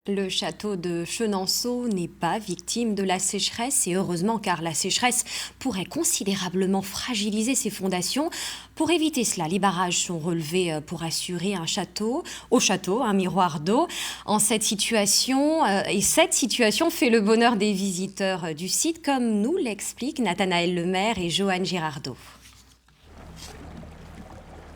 Le château de Chenonceau n'est pas victime de la sécheresse et heureusement car la sécheresse pourrait considérablement fragiliser ses fondations. Pour éviter cela, les barrages sont relevés pour assurer au château un miroir d'eau. Cette situation fait le bonheur des visiteurs du site comme nous l'expliquent Nathanaël Lemaire et Joanne Girardot.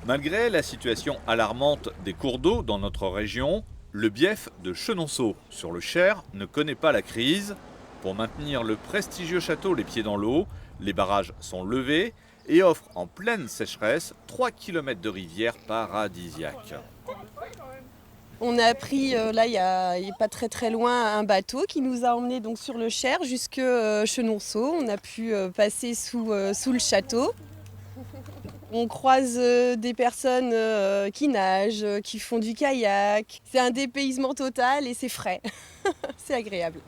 Malgré la situation alarmante des cours d'eau dans notre région, le bief de Chenonceau, sur le Cher, ne connaît pas la crise. Pour maintenir le prestigieux château les pieds dans l'eau, les barrages sont levés et offrent en pleine sécheresse 3 km de rivière paradisiaque. On a pris, là, il y a pas très loin, un bateau qui nous a emmenés donc sur le Cher jusque Chenonceau. On a pu passer sous le château. On croise des personnes qui nagent, qui font du kayak. C'est un dépaysement total et c'est frais. C'est agréable.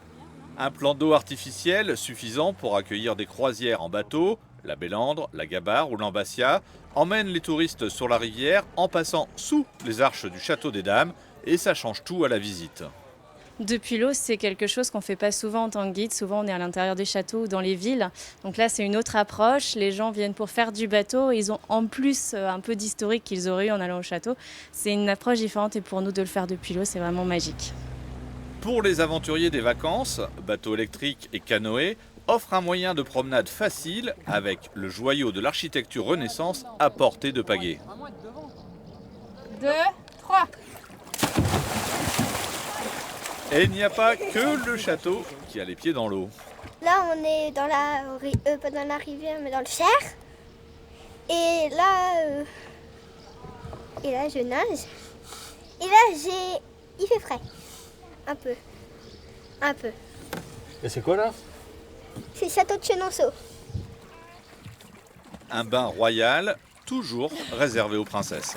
Un plan d'eau artificiel suffisant pour accueillir des croisières en bateau, la Bélandre, la Gabarre ou l'Ambassia, emmène les touristes sur la rivière en passant sous les arches du château des Dames et ça change tout à la visite. Depuis l'eau, c'est quelque chose qu'on ne fait pas souvent en tant que guide. Souvent, on est à l'intérieur des châteaux ou dans les villes. Donc là, c'est une autre approche. Les gens viennent pour faire du bateau. Ils ont en plus un peu d'historique qu'ils auraient eu en allant au château. C'est une approche différente et pour nous de le faire depuis l'eau, c'est vraiment magique. Pour les aventuriers des vacances, bateaux électriques et canoës offrent un moyen de promenade facile avec le joyau de l'architecture Renaissance à portée de pagaie. 2, 3. Et il n'y a pas que le château qui a les pieds dans l'eau. Là, on est pas dans la rivière, mais dans le Cher. Et là, je nage. Et là, il fait frais. Un peu. Et c'est quoi là? C'est le château de Chenonceau. Un bain royal, toujours réservé aux princesses.